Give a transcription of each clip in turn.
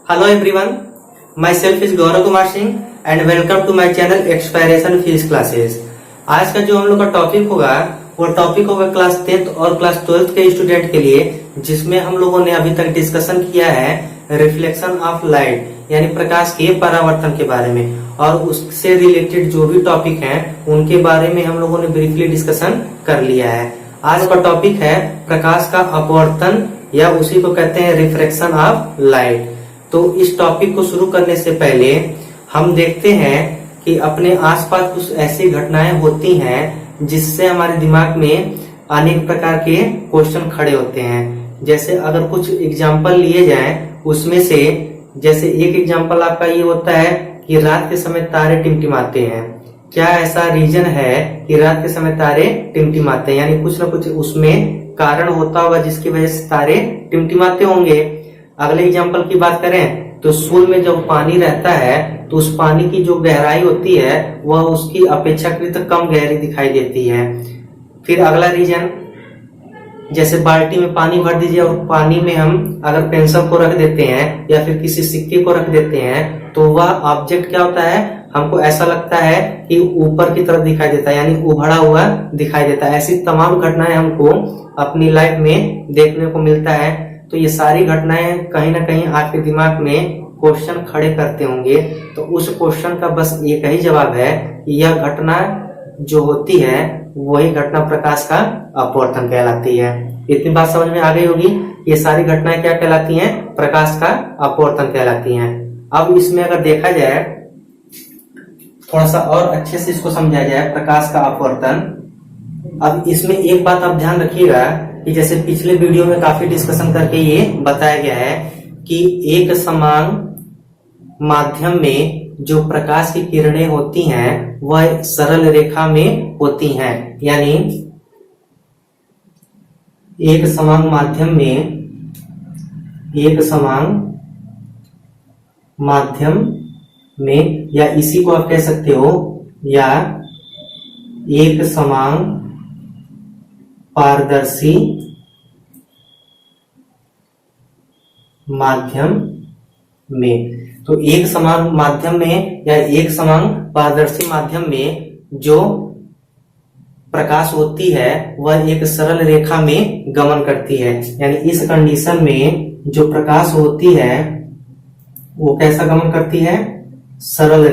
Hello everyone, myself is Gaurav Kumar Singh and welcome to my channel expiration fees classes. आज का जो हम लोग का टॉपिक होगा वो टॉपिक होगा क्लास 10th और क्लास 12th के स्टूडेंट के लिए, जिसमें हम लोगों ने अभी तक डिस्कशन किया है रिफ्लेक्शन ऑफ लाइट यानी प्रकाश के परावर्तन के बारे में, और उससे रिलेटेड जो भी टॉपिक हैं उनके बारे में हम लोगों ने ब्रीफली डिस्कशन कर लिया है। आज का टॉपिक है प्रकाश का अपवर्तन या उसी को कहते हैं रिफ्रैक्शन ऑफ लाइट। तो इस टॉपिक को शुरू करने से पहले हम देखते हैं कि अपने आसपास कुछ ऐसी घटनाएं होती हैं जिससे हमारे दिमाग में अनेक प्रकार के क्वेश्चन खड़े होते हैं। जैसे अगर कुछ एग्जाम्पल लिए जाएं, उसमें से जैसे एक एग्जाम्पल आपका ये होता है कि रात के समय तारे टिमटिमाते हैं। क्या ऐसा रीजन है कि रात के समय तारे टिमटिमाते हैं? यानी कुछ ना कुछ उसमें कारण होता होगा जिसकी वजह से तारे टिमटिमाते होंगे। अगले एग्जाम्पल की बात करें तो सूर्य में जब पानी रहता है तो उस पानी की जो गहराई होती है वह उसकी अपेक्षाकृत कम गहरी दिखाई देती है। फिर अगला रीजन, जैसे बाल्टी में पानी भर दीजिए और पानी में हम अगर पेंसिल को रख देते हैं या फिर किसी सिक्के को रख देते हैं तो वह ऑब्जेक्ट क्या होता है, हमको ऐसा लगता है कि ऊपर की तरफ दिखाई देता है, यानी उभड़ा हुआ दिखाई देता है। ऐसी तमाम घटनाएं हमको अपनी लाइफ में देखने को मिलता है। तो ये सारी घटनाएं कहीं ना कहीं आपके दिमाग में क्वेश्चन खड़े करते होंगे। तो उस क्वेश्चन का बस एक ही जवाब है कि यह घटना जो होती है वही घटना प्रकाश का अपवर्तन कहलाती है। इतनी बात समझ में आ गई होगी। ये सारी घटनाएं क्या कहलाती हैं? प्रकाश का अपवर्तन कहलाती हैं। अब इसमें अगर देखा जाए, थोड़ा सा और अच्छे से इसको समझा जाए प्रकाश का अपवर्तन। अब इसमें एक बात आप ध्यान रखिएगा कि जैसे पिछले वीडियो में काफी डिस्कशन करके ये बताया गया है कि एक समान माध्यम में जो प्रकाश की किरणें होती हैं वह सरल रेखा में होती हैं। यानी एक समान माध्यम में या इसी को आप कह सकते हो या एक समान पारदर्शी माध्यम में। तो एक समान माध्यम में या एक समान पारदर्शी माध्यम में जो प्रकाश होती है वह एक सरल रेखा में गमन करती है। यानी इस कंडीशन में जो प्रकाश होती है वो कैसा गमन करती है? सरल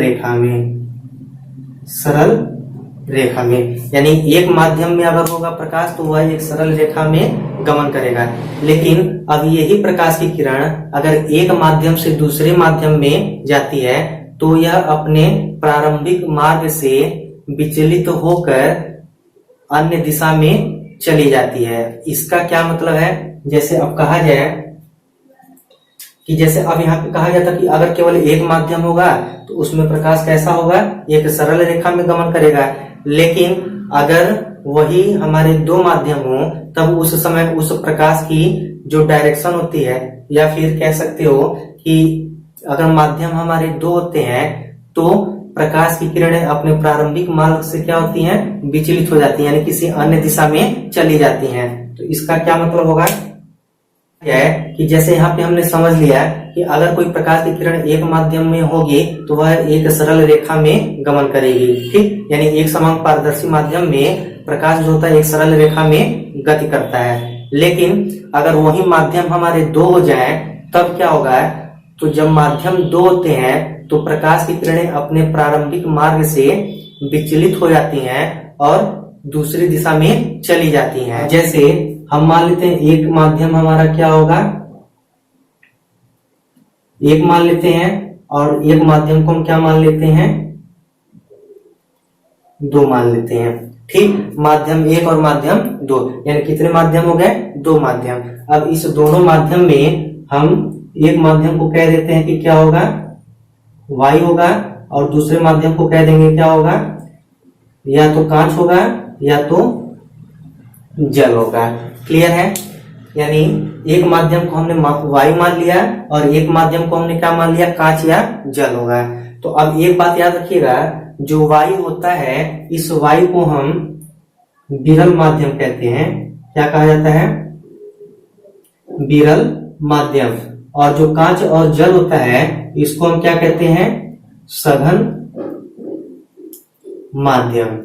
रेखा में। यानी एक माध्यम में अगर होगा प्रकाश तो वह एक सरल रेखा में गमन करेगा। लेकिन अब यही प्रकाश की किरण अगर एक माध्यम से दूसरे माध्यम में जाती है तो यह अपने प्रारंभिक मार्ग से विचलित होकर अन्य दिशा में चली जाती है। इसका क्या मतलब है? जैसे अब कहा जाए कि जैसे अब यहाँ पे कहा जाता कि अगर केवल एक माध्यम होगा तो उसमें प्रकाश कैसा होगा? एक सरल रेखा में गमन करेगा। लेकिन अगर वही हमारे दो माध्यम हो तब उस समय उस प्रकाश की जो डायरेक्शन होती है, या फिर कह सकते हो कि अगर माध्यम हमारे दो होते हैं तो प्रकाश की किरणें अपने प्रारंभिक मार्ग से क्या होती हैं? विचलित हो जाती हैं, यानी किसी अन्य दिशा में चली जाती हैं। तो इसका क्या मतलब होगा है कि जैसे यहाँ पे हमने समझ लिया कि अगर कोई प्रकाश की किरण एक माध्यम में होगी तो वह एक सरल रेखा में गमन करेगी। ठीक, यानी एक समान पारदर्शी माध्यम में प्रकाश जो होता है एक सरल रेखा में गति करता है। लेकिन अगर वही माध्यम हमारे दो हो जाए तब क्या होगा? तो जब माध्यम दो होते हैं तो प्रकाश की किरणें अपने प्रारंभिक मार्ग से विचलित हो जाती हैं और दूसरी दिशा में चली जाती हैं। जैसे हम मान लेते हैं एक माध्यम हमारा क्या होगा, एक मान लेते हैं, और एक माध्यम को हम क्या मान लेते हैं? दो मान लेते हैं। ठीक, माध्यम एक और माध्यम दो, यानी कितने माध्यम हो गए? दो माध्यम। अब इस दोनों माध्यम में हम एक माध्यम को कह देते हैं कि क्या होगा? वायु होगा, और दूसरे माध्यम को कह देंगे क्या होगा? या तो कांच होगा या तो जल होगा। क्लियर है? यानी एक माध्यम को हमने वायु मान लिया और एक माध्यम को हमने क्या मान लिया? कांच या जल होगा। तो अब एक बात याद रखिएगा, जो वायु होता है इस वायु को हम विरल माध्यम कहते हैं। क्या कहा जाता है? विरल माध्यम। और जो कांच और जल होता है इसको हम क्या कहते हैं, सघन माध्यम।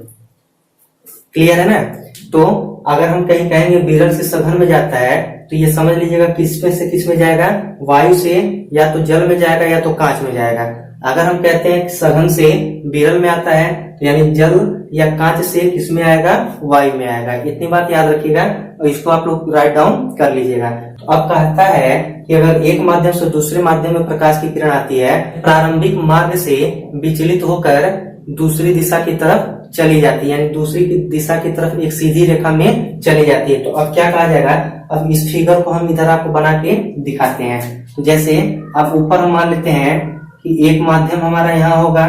क्लियर है ना। तो अगर हम कहीं कहेंगे विरल से सघन में जाता है तो ये समझ लीजिएगा किस में से किस में जाएगा, वायु से या तो जल में जाएगा या तो कांच में जाएगा। अगर हम कहते हैं सघन से विरल में आता है तो यानी जल या कांच से किस में आएगा, वायु में आएगा। इतनी बात याद रखिएगा और इसको आप लोग राइट डाउन कर लीजिएगा। तो अब कहता है कि अगर एक माध्यम से दूसरे माध्यम में प्रकाश की किरण आती है, प्रारंभिक मार्ग से विचलित होकर दूसरी दिशा की तरफ चली जाती है, यानी दूसरी दिशा की तरफ एक सीधी रेखा में चली जाती है। तो अब क्या कहा जाएगा, अब इस फिगर को हम इधर आपको बना के दिखाते हैं। तो जैसे आप ऊपर हम मान लेते हैं कि एक माध्यम हमारा यहाँ होगा,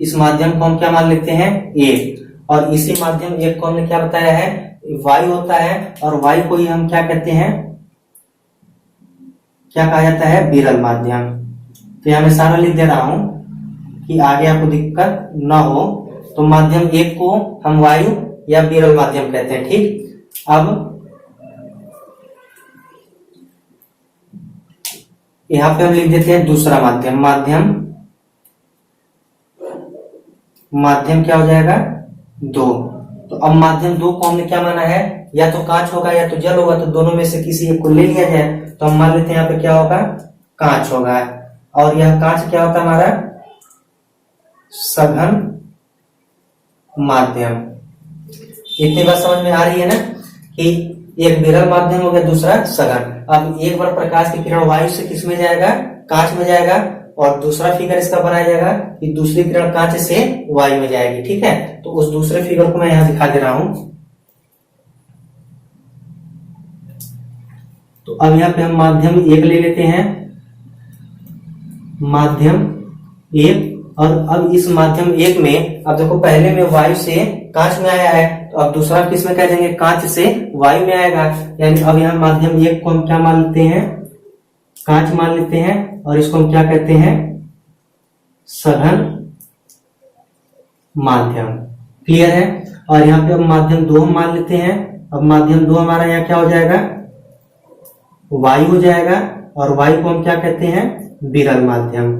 इस माध्यम को हम क्या मान लेते हैं, ए, और इसी माध्यम एक को हमने क्या बताया है, वायु होता है, और वायु को ही हम क्या कहते हैं, क्या कहा जाता है, विरल माध्यम। तो यहाँ मैं सारा लिख दे रहा हूं कि आगे आपको दिक्कत ना हो। तो माध्यम एक को हम वायु या विरल माध्यम कहते हैं। ठीक, अब यहाँ पे हम लिख देते हैं दूसरा माध्यम। माध्यम क्या हो जाएगा, दो। तो अब माध्यम दो को हमने क्या माना है, या तो कांच होगा या तो जल होगा, तो दोनों में से किसी एक को ले लिया जाए। तो हम मान लेते हैं यहाँ पे क्या होगा, कांच होगा, और यह कांच क्या होता है हमारा, सघन माध्यम। इतनी बात समझ में आ रही है ना कि एक विरल माध्यम हो गया, दूसरा सघन। अब एक बार प्रकाश की किरण वायु से किस में जाएगा, कांच में जाएगा, और दूसरा फिगर इसका बनाया जाएगा कि दूसरी किरण कांच से वायु में जाएगी। ठीक है, तो उस दूसरे फिगर को मैं यहां दिखा दे रहा हूं। तो अब यहाँ पे हम माध्यम एक ले लेते हैं, माध्यम एक, और अब इस माध्यम एक में अब देखो पहले में वायु से कांच में आया है, तो अब दूसरा किस में कह देंगे, कांच से वायु में आएगा। यानी अब यहाँ माध्यम एक को हम क्या मान लेते हैं, कांच मान लेते हैं, और इसको हम क्या कहते हैं, सघन माध्यम। क्लियर है। और यहाँ पे अब माध्यम दो हम मान लेते हैं। अब माध्यम दो हमारा यहाँ क्या हो जाएगा, वायु हो जाएगा, और वायु को हम क्या कहते हैं, विरल माध्यम।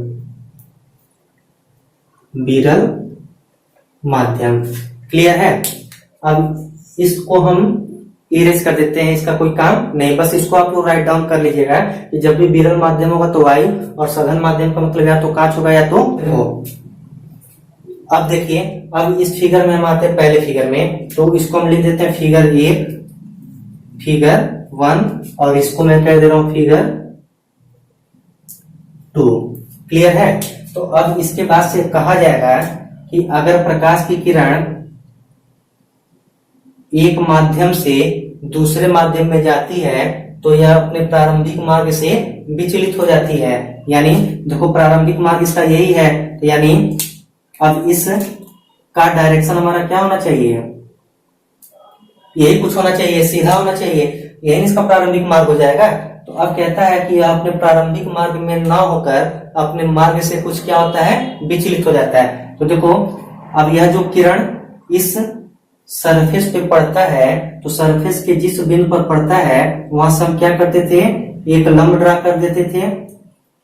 विरल माध्यम। क्लियर है। अब इसको हम इरेज कर देते हैं, इसका कोई काम नहीं, बस इसको आप लोग राइट डाउन कर लीजिएगा कि जब भी विरल माध्यम होगा तो वायु, और सघन माध्यम का मतलब या तो कांच होगा या तो हो। अब देखिए, अब इस फिगर में हम आते हैं पहले फिगर में, तो इसको हम लिख देते हैं फिगर एक, फिगर वन, और इसको मैं कह दे रहा हूं फिगर टू। क्लियर है। तो अब इसके बाद से कहा जाएगा कि अगर प्रकाश की किरण एक माध्यम से दूसरे माध्यम में जाती है तो यह अपने प्रारंभिक मार्ग से विचलित हो जाती है। यानी देखो प्रारंभिक मार्ग इसका यही है, तो यानी अब इस का डायरेक्शन हमारा क्या होना चाहिए, यही कुछ होना चाहिए, सीधा होना चाहिए, यही इसका प्रारंभिक मार्ग हो जाएगा। तो अब कहता है कि अपने प्रारंभिक मार्ग में ना होकर अपने मार्ग से कुछ क्या होता है, विचलित हो जाता है। तो देखो अब यह जो किरण इस सरफेस पे पड़ता है, तो सरफेस के जिस बिंदु पर पड़ता है वहां से हम क्या करते थे, एक लंब ड्रा कर देते थे।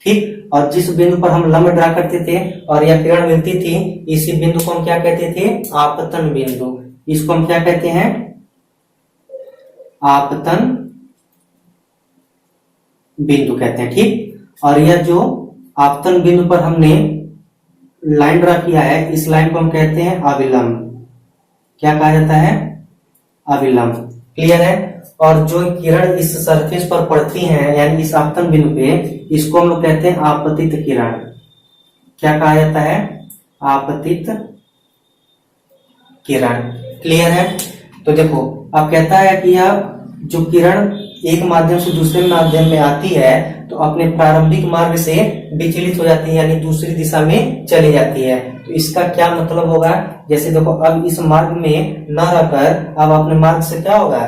ठीक, और जिस बिंदु पर हम लंब ड्रा करते थे और यह किरण मिलती थी, इसी बिंदु को हम क्या कहते थे, आपतन बिंदु। इसको हम क्या कहते हैं, आपतन बिंदु कहते हैं। ठीक, और यह जो आपतन बिंदु पर हमने लाइन ड्रा किया है, इस लाइन को हम कहते हैं अविलंब। क्या कहा जाता है, अविलंब। क्लियर है। और जो किरण इस सरफेस पर पड़ती हैं, यानी इस आपतन बिंदु पे, इसको हम लोग कहते हैं आपतित किरण। क्या कहा जाता है, आपतित किरण। क्लियर है। तो देखो अब कहता है कि यह जो किरण एक माध्यम से दूसरे माध्यम में आती है तो अपने प्रारंभिक मार्ग से विचलित हो जाती है, यानी दूसरी दिशा में चली जाती है। तो इसका क्या मतलब होगा, जैसे देखो अब इस मार्ग में न रहकर अब अपने मार्ग से क्या होगा,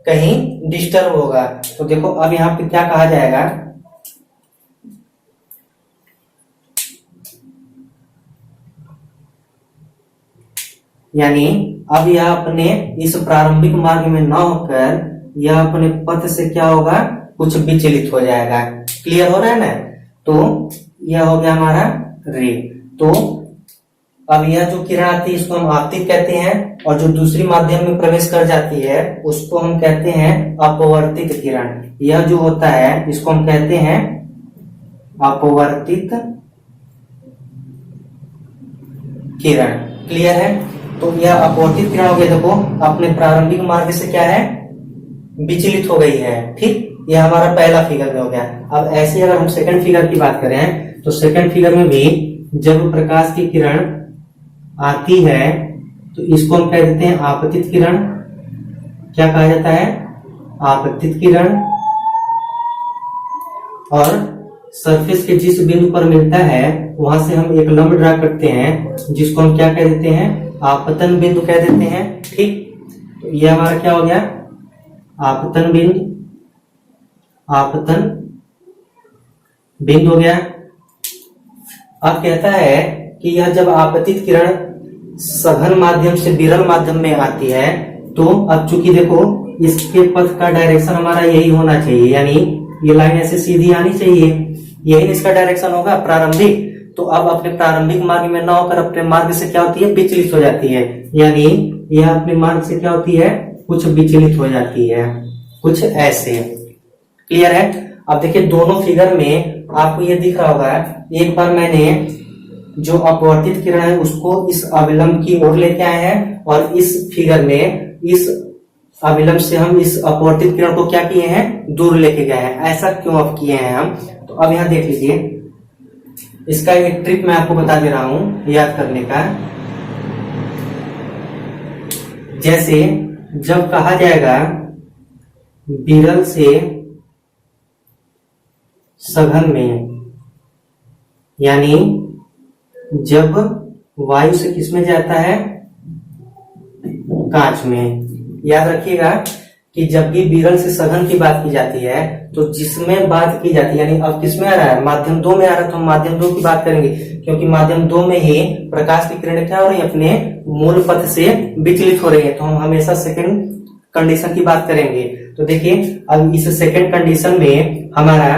कहीं डिस्टर्ब होगा। तो देखो अब यहाँ पे क्या कहा जाएगा, यानी अब यह अपने इस प्रारंभिक मार्ग में न होकर यह अपने पथ से क्या होगा, कुछ विचलित हो जाएगा। क्लियर हो रहा है ना? तो यह हो गया हमारा रे। तो अब यह जो किरण आती है इसको हम आपतित कहते हैं, और जो दूसरी माध्यम में प्रवेश कर जाती है उसको हम कहते हैं अपवर्तित किरण। यह जो होता है इसको हम कहते हैं अपवर्तित किरण। क्लियर है? तो यह अपवर्तित किरण हो गया, देखो अपने प्रारंभिक मार्ग से क्या है, विचलित हो गई है। ठीक, यह हमारा पहला फिगर में हो गया। अब ऐसे अगर हम सेकंड फिगर की बात करें तो सेकंड फिगर में भी जब प्रकाश की किरण आती है तो इसको हम कह देते हैं आपतित किरण। क्या कहा जाता है? आपतित किरण। और सरफेस के जिस बिंदु पर मिलता है वहां से हम एक लंब ड्रा करते हैं जिसको हम क्या कह देते हैं, आपतन बिंदु कह देते हैं। ठीक, तो यह हमारा क्या हो गया, आपतन बिंदु। आपतन बिंदु हो गया। अब कहता है कि यह जब आपतित किरण सघन माध्यम से विरल माध्यम में आती है तो अब चूंकि देखो इसके पथ का डायरेक्शन हमारा यही होना चाहिए, यानी ये लाइन ऐसे सीधी आनी चाहिए, यही इसका डायरेक्शन होगा प्रारंभिक। तो अब अपने प्रारंभिक मार्ग में ना होकर अपने मार्ग से क्या होती है, विचलित हो जाती है। यानी यह अपने मार्ग से क्या होती है, कुछ विचलित हो जाती है, कुछ ऐसे। क्लियर है? अब देखिए दोनों फिगर में आपको ये दिख रहा होगा, एक बार मैंने जो अपवर्तित किरण है उसको इस अविलंब की ओर लेके आए हैं, और इस फिगर में इस अविलंब से हम इस अपवर्तित किरण को क्या किए हैं, दूर लेके गए हैं। ऐसा क्यों अब किए हैं हम? तो अब यहां देख लीजिए, इसका एक ट्रिक मैं आपको बता दे रहा हूं याद करने का। जैसे जब कहा जाएगा विरल से सघन में, यानी जब वायु से किसमें जाता है, कांच में। याद रखिएगा कि जब भी विरल से सघन की बात की जाती है तो जिसमें बात की जाती है, यानी अब किसमें आ रहा है, माध्यम 2 में आ रहा है, तो हम माध्यम 2 की बात करेंगे, क्योंकि माध्यम 2 में ही प्रकाश की किरणें क्या हो रही है, अपने मूल पथ से विचलित हो रही है। तो हम हमेशा सेकंड कंडीशन की बात करेंगे। तो देखिए अब इस सेकंड कंडीशन में हमारा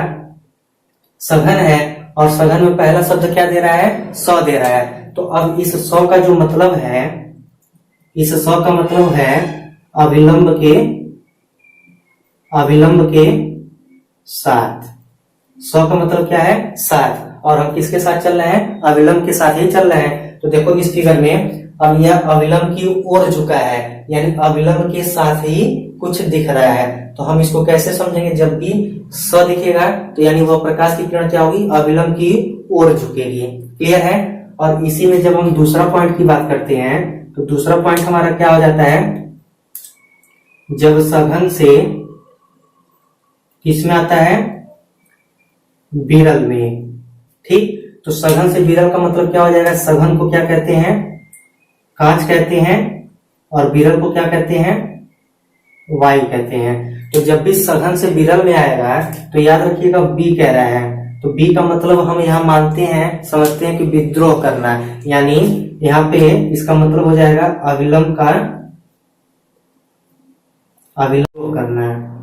सघन है, और सघन में पहला शब्द क्या दे रहा है, 100 दे रहा है। तो अब इस 100 का जो मतलब है, इस 100 का मतलब है अविलंब के साथ। 100 का मतलब क्या है, 7, और हम किसके साथ चल रहे हैं, अविलंब के साथ ही चल रहे हैं। तो देखो इस फिगर में अब यह अविलंब की ओर झुका है, यानी अविलंब के साथ ही कुछ दिख रहा है। तो हम इसको कैसे समझेंगे, जब भी 100 दिखेगा तो यानी वह प्रकाश की किरण क्या होगी, अविलंब की ओर झुकेगी। क्लियर है? और इसी में जब हम दूसरा पॉइंट की बात करते हैं तो दूसरा पॉइंट हमारा क्या हो जाता है, जब सघन से किसमें आता है, विरल में। ठीक, तो सघन से विरल का मतलब क्या हो जाएगा, सघन को क्या कहते हैं, कांच कहते हैं, और विरल को क्या कहते हैं, वायु कहते हैं। तो जब भी सघन से विरल में आएगा तो याद रखिएगा बी कह रहा है, तो बी का मतलब हम यहाँ मानते हैं, समझते हैं कि विद्रोह करना है, यानी यहाँ पे इसका मतलब हो जाएगा अविलंब का अविलंब करना है।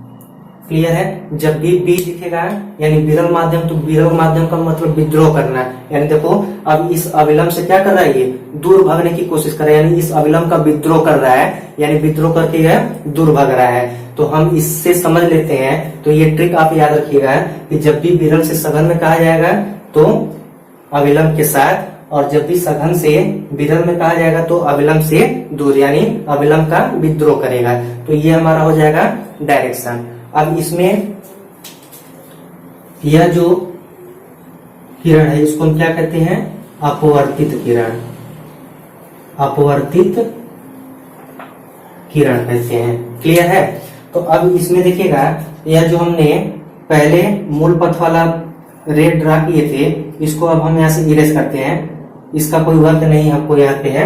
क्लियर है? जब भी बी दिखेगा यानी विरल माध्यम, तो विरल माध्यम का मतलब विद्रोह करना है। यानी देखो अब इस अविलंब से क्या कर रहा है, ये दूर भागने की कोशिश कर रहा है, यानी इस अविलंब का विद्रोह कर रहा है, यानी विद्रोह करके यह दूर भाग रहा है। तो हम इससे समझ लेते हैं। तो ये ट्रिक आप याद रखिएगा कि जब भी विरल से सघन में कहा जाएगा तो अविलंब के साथ, और जब भी सघन से विरल में कहा जाएगा तो अविलंब से दूर, यानी अविलंब का विद्रोह करेगा। तो ये हमारा हो जाएगा डायरेक्शन। अब इसमें यह जो किरण है इसको हम क्या कहते हैं, अपवर्तित किरण। अपवर्तित किरण कहते हैं। क्लियर है? तो अब इसमें देखिएगा, यह जो हमने पहले मूल पथ वाला रे ड्रा किए थे, इसको अब हम यहाँ से इरेज करते हैं। इसका कोई वर्क नहीं हमको यहाँ पे है,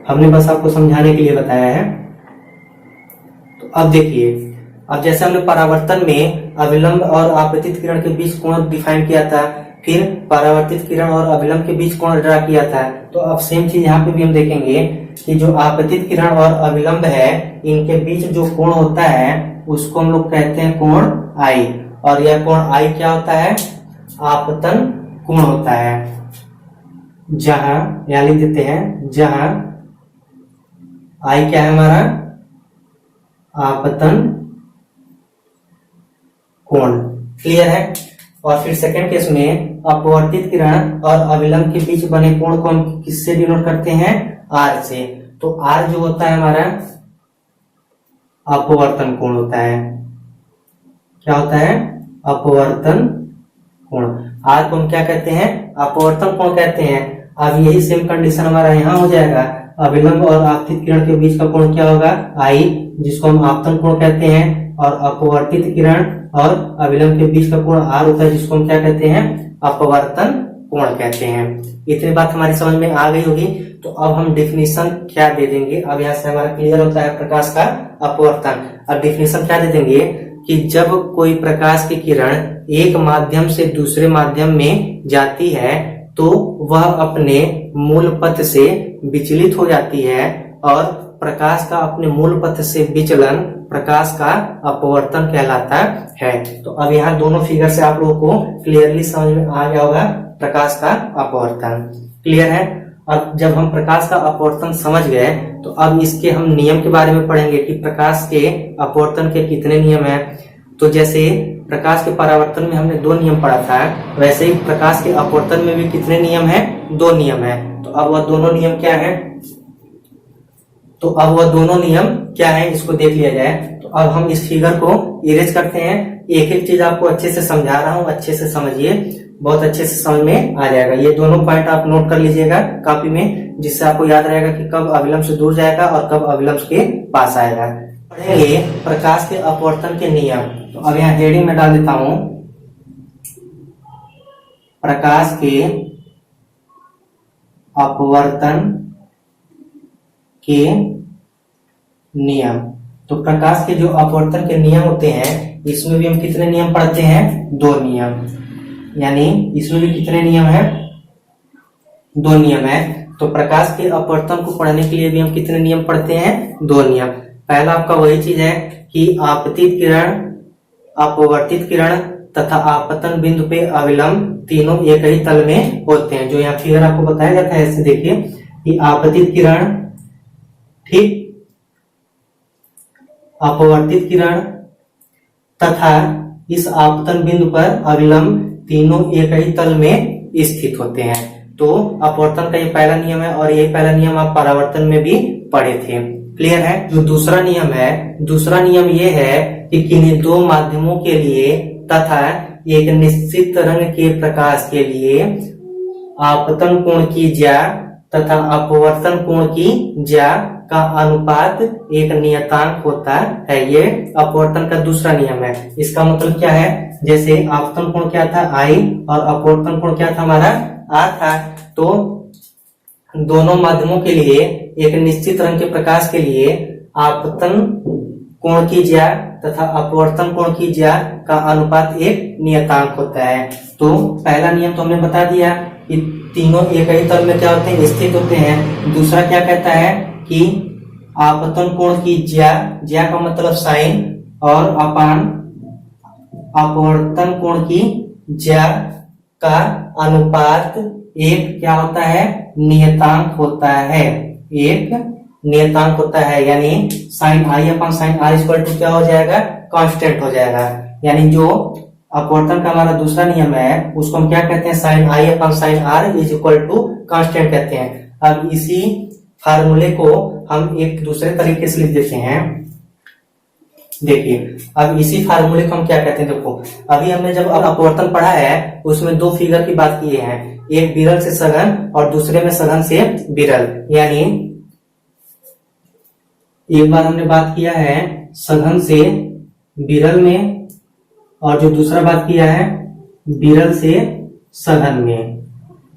हमने बस आपको समझाने के लिए बताया है। तो अब देखिए, अब जैसे हमने परावर्तन में अविलंब और आपतित किरण के बीच कोण डिफाइन किया था, फिर परावर्तित किरण और अविलंब के बीच कोण ड्रा किया था, तो अब सेम चीज यहाँ पे भी हम देखेंगे कि जो आपतित किरण और अविलंब है, इनके बीच जो कोण होता है उसको हम लोग कहते हैं कोण आई, और यह कोण आई क्या होता है, आपतन कोण होता है। जहां यहां लिख देते हैं, जहां आई क्या है हमारा, आपतन कोण। क्लियर है। और फिर सेकंड केस में अपवर्तित किरण और अविलंब के बीच बने कोण को हम किससे डिनोट करते हैं, आर से। तो आर जो होता है हमारा अपवर्तन कोण होता है। क्या होता है, अपवर्तन कोण। आर को हम क्या कहते हैं, अपवर्तन कोण कहते हैं। अब यही सेम कंडीशन हमारा यहाँ हो जाएगा, अविलंब और आपतित किरण के बीच का कोण क्या होगा, आई, जिसको हम आपतन कोण कहते हैं। और अपवर्तित किरण और अविलंब के बीच का कोण आर होता है, जिसको हम क्या कहते हैं, अपवर्तन कोण कहते हैं। इतनी बात हमारी समझ में आ गई होगी। तो अब हम डेफिनेशन क्या दे देंगे, अब यहाँ से हमारा क्लियर होता है प्रकाश का अपवर्तन। अब डेफिनेशन क्या दे देंगे कि जब कोई प्रकाश की किरण एक माध्यम से दूसरे माध्यम में जाती है तो वह अपने मूल पथ से विचलित हो जाती है, और प्रकाश का अपने मूल पथ से विचलन प्रकाश का अपवर्तन कहलाता है। तो अब यहाँ दोनों फिगर से आप लोगों को क्लियरली समझ में आ गया होगा प्रकाश का अपवर्तन। क्लियर है। और जब हम प्रकाश का अपवर्तन समझ गए तो अब इसके हम नियम के बारे में पढ़ेंगे कि प्रकाश के अपवर्तन के कितने नियम हैं। तो जैसे प्रकाश के परावर्तन में हमने 2 नियम पढ़ा था, वैसे ही प्रकाश के अपवर्तन में भी कितने नियम हैं, 2 नियम हैं। तो अब वह दोनों नियम क्या है, तो अब वह दोनों नियम क्या है इसको देख लिया जाए। तो अब हम इस फिगर को इरेज करते हैं। एक एक चीज आपको अच्छे से समझा रहा हूँ, अच्छे से समझिए, बहुत अच्छे से समझ में आ जाएगा। ये दोनों पॉइंट आप नोट कर लीजिएगा कॉपी में, जिससे आपको याद रहेगा कि कब अविलंब से दूर जाएगा और कब अविलंब के पास आएगा। पढ़ेंगे प्रकाश के अपवर्तन के नियम। तो अब यहाँ हेडिंग में डाल देता हूं, प्रकाश के अपवर्तन के नियम। तो प्रकाश के जो अपवर्तन के नियम होते हैं, इसमें भी हम कितने नियम पढ़ते हैं, 2 नियम। यानी इसमें भी कितने नियम हैं, 2 नियम है। तो प्रकाश के अपवर्तन को पढ़ने के लिए भी हम कितने नियम पढ़ते हैं, 2 नियम। पहला आपका वही चीज है कि आपतित किरण, अपवर्तित किरण तथा आपतन बिंदु पे अविलंब तीनों एक ही तल में होते हैं। जो यहाँ फिगर आपको बताया जाता है, ऐसे देखिए कि आपतित किरण, ठीक, अपवर्तित किरण तथा इस आपतन बिंदु पर अविलंब तीनों एक ही तल में स्थित होते हैं। तो अपवर्तन का ये पहला नियम है, और ये पहला नियम आप परावर्तन में भी पढ़े थे। क्लियर है। जो दूसरा नियम है, दूसरा नियम ये है कि किन्हीं 2 माध्यमों के लिए तथा एक निश्चित रंग के प्रकाश के लिए आपतन कोण की ज्या तथा अपवर्तन कोण की ज्या का अनुपात एक नियतांक होता है। ये अपवर्तन का दूसरा नियम है। इसका मतलब क्या है, जैसे आपतन कोण क्या था, आई, और अपवर्तन कोण क्या था हमारा, आर था। तो दोनों माध्यमों के लिए एक निश्चित रंग के प्रकाश के लिए आपतन कोण की ज्या तथा अपवर्तन कोण की ज्या का अनुपात एक नियतांक होता है। तो पहला नियम तो हमने बता दिया कि तीनों एक ही तल में क्या होते हैं, स्थित होते हैं। दूसरा क्या कहता है कि आपतन कोण की ज्या, ज्या का मतलब साइन, और अपान अपवर्तन कोण की ज्या का अनुपात एक क्या होता है, नियतांक होता है। एक नियतांक होता है। यानी sine i upon sine r equal to क्या हो जाएगा, कांस्टेंट हो जाएगा। यानी जो अपवर्तन का हमारा दूसरा नियम है उसको हम क्या कहते हैं, sine i upon sine r is equal to constant कहते हैं। अब इसी फार्मूले को हम एक दूसरे तरीके से लिख देते हैं। देखिए अब इसी फार्मूले को हम क्या कहते हैं, देखो अभी हमने जब अपवर्तन पढ़ा है उसमें 2 फिगर की बात की है, एक विरल से सघन और दूसरे में सघन से विरल। यानी एक बार हमने बात किया है सघन से विरल में, और जो दूसरा बात किया है विरल से सघन में।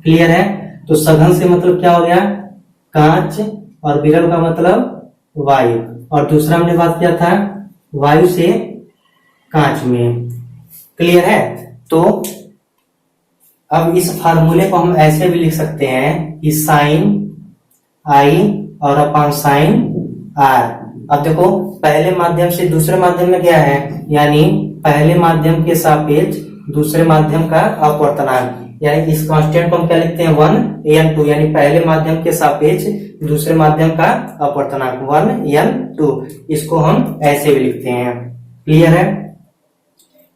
क्लियर है। तो सघन से मतलब क्या हो गया, कांच, और विरल का मतलब वायु, और दूसरा हमने बात किया था वायु से कांच में। क्लियर है। तो अब इस फार्मूले को हम ऐसे भी लिख सकते हैं कि साइन आई और अपॉन साइन आर। अब देखो पहले माध्यम से दूसरे माध्यम में गया है, यानी पहले माध्यम के सापेक्ष दूसरे माध्यम का अपवर्तनांक, यानी इस कांस्टेंट को हम क्या लिखते हैं 1n2, यानी पहले माध्यम के सापेक्ष दूसरे माध्यम का अपवर्तनांक 1n2, इसको हम ऐसे भी लिखते हैं। क्लियर है?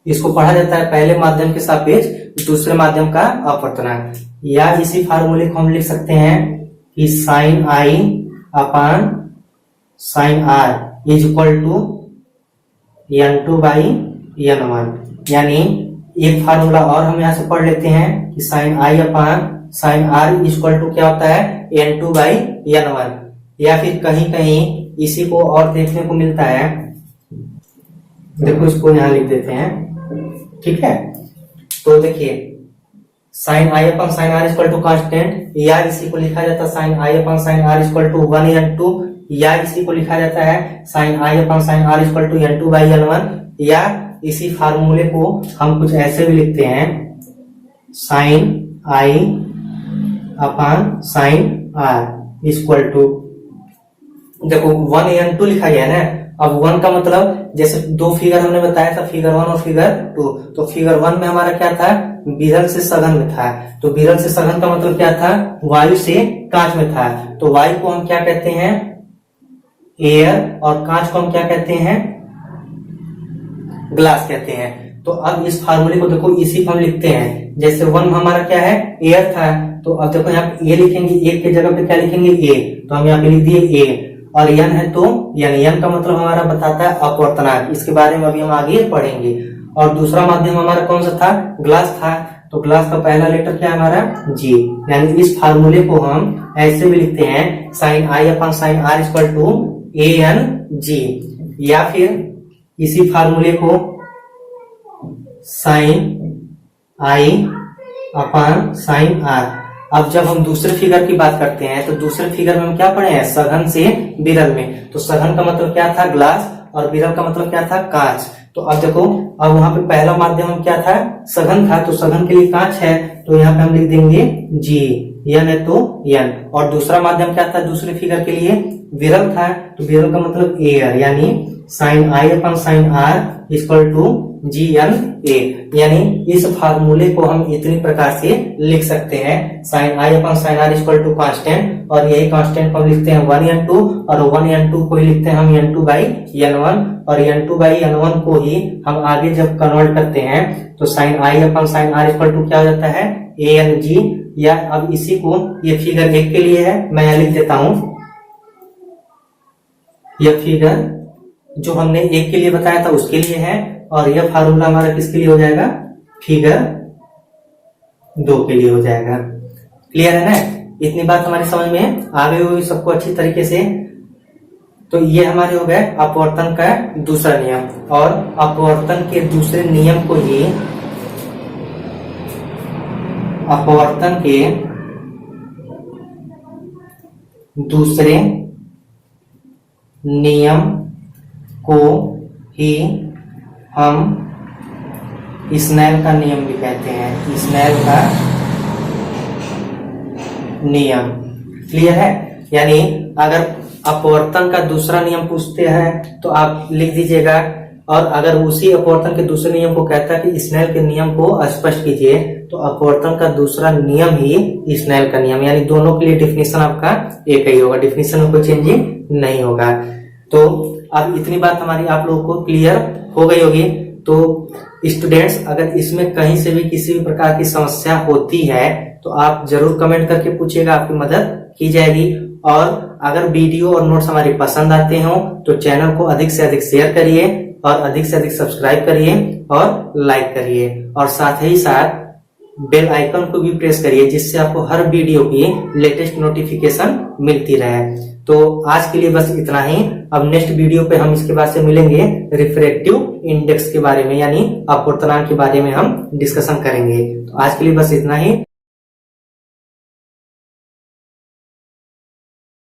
इसको पढ़ा जाता है पहले माध्यम के सापेक्ष दूसरे माध्यम का अपवर्तनांक, या इसी फार्मूले को हम लिख सकते हैं कि sine i upon sine r is equal to n2 by n1, यानी एक फार्मूला और हम यहाँ से पढ़ लेते हैं कि sine i upon sine r equal to क्या होता है n2 बाई n1, या फिर कहीं कहीं इसी को और देखने को मिलता है, देखो इसको यहाँ लिख देते हैं। ठीक है, तो देखिए sine i upon sine r equal to constant, या इसी को लिखा जाता है sine i upon sine r equal to 1n2, या इसी को लिखा जाता है sine i upon sine r equal to n2 by n1, या इसी फार्मूले को हम कुछ ऐसे भी लिखते हैं sine i upon sine r equal to, देखो 1n2 लिखा गया है ना। अब 1 का मतलब जैसे दो फिगर हमने बताया था, फिगर 1 और फिगर 2, तो फिगर 1 में हमारा क्या था, विरल से सघन में था, तो विरल से सघन का मतलब क्या था, वायु से कांच में था, तो वायु को हम क्या कहते हैं एयर, और कांच को हम क्या कहते हैं ग्लास कहते हैं। तो अब इस फार्मूले को देखो इसी को हम लिखते हैं, जैसे 1 हमारा क्या है एयर था, तो अब देखो यहाँ पे ए लिखेंगे, ए के जगह पे क्या लिखेंगे ए, तो हम यहाँ पे लिख दिए ए, और n है तो n का मतलब हमारा बताता है अपवर्तनांक, इसके बारे में अभी हम आगे पढ़ेंगे। और दूसरा माध्यम हमारा कौन सा था, ग्लास था, तो ग्लास का पहला लेटर क्या है हमारा जी, यानी इस फार्मूले को हम ऐसे भी लिखते हैं sine i upon sine r equal to ANG, या फिर इसी फार्मूले को sine i upon sine r. अब जब हम दूसरे फिगर की बात करते हैं तो दूसरे फिगर में हम क्या पढ़े हैं, सघन से विरल में, तो सघन का मतलब क्या था ग्लास, और विरल का मतलब क्या था कांच। तो अब देखो, अब वहां पे पहला माध्यम हम क्या था, सघन था, तो सघन के लिए कांच है, तो यहाँ पे हम लिख देंगे जी, n है तो n, और दूसरा माध्यम क्या था दूसरे फिगर के लिए, विरल था, तो विरल का मतलब एयर, यानी sine i upon sine r equal to GNA, यानी इस फार्मूले को हम इतनी प्रकार से लिख सकते हैं, sine i upon sine r equal to constant, और यही कांस्टेंट को हम लिखते हैं 1n2, और 1n2 को ही लिखते हैं हम n2 बाई n1, और n2 बाई n1 को ही हम आगे जब कन्वर्ट करते हैं तो sine i upon sine r equal to क्या हो जाता है ANG, या अब इसी को ये फिगर 1 के लिए है, मैं यहाँ लिख देता हूं, यह फिगर जो हमने 1 के लिए बताया था उसके लिए है, और यह फार्मूला हमारा किसके लिए हो जाएगा, फिगर 2 के लिए हो जाएगा। क्लियर है ना, इतनी बात हमारी समझ में आ गई होगी सबको अच्छी तरीके से। तो ये हमारे हो गए अपवर्तन का दूसरा नियम, और अपवर्तन के दूसरे नियम को ही अपवर्तन के दूसरे नियम को ही हम स्नेल का नियम भी कहते हैं, स्नेल का नियम। क्लियर है, यानी अगर अपवर्तन का दूसरा नियम पूछते हैं तो आप लिख दीजिएगा, और अगर उसी अपवर्तन के दूसरे नियम को कहता है कि स्नेल के नियम को स्पष्ट कीजिए, तो अपवर्तन का दूसरा नियम ही स्नेल का नियम, यानी दोनों के लिए डिफिनेशन आपका एक ही होगा, डिफिनेशन में कोई चेंजिंग नहीं होगा। तो अब इतनी बात हमारी आप लोगों को क्लियर हो गई होगी। तो स्टूडेंट्स, अगर इसमें कहीं से भी किसी भी प्रकार की समस्या होती है तो आप जरूर कमेंट करके पूछिएगा, आपकी मदद की जाएगी। और अगर वीडियो और नोट्स हमारे पसंद आते हो तो चैनल को अधिक से अधिक शेयर करिए, और अधिक से अधिक सब्सक्राइब करिए और लाइक करिए, और साथ ही साथ बेल आइकन को भी प्रेस करिए, जिससे आपको हर वीडियो की लेटेस्ट नोटिफिकेशन मिलती रहे। तो आज के लिए बस इतना ही। अब नेक्स्ट वीडियो पे हम इसके बाद से मिलेंगे, रिफ्रैक्टिव इंडेक्स के बारे में, यानी अपवर्तनांक के बारे में हम डिस्कशन करेंगे। तो आज के लिए बस इतना ही।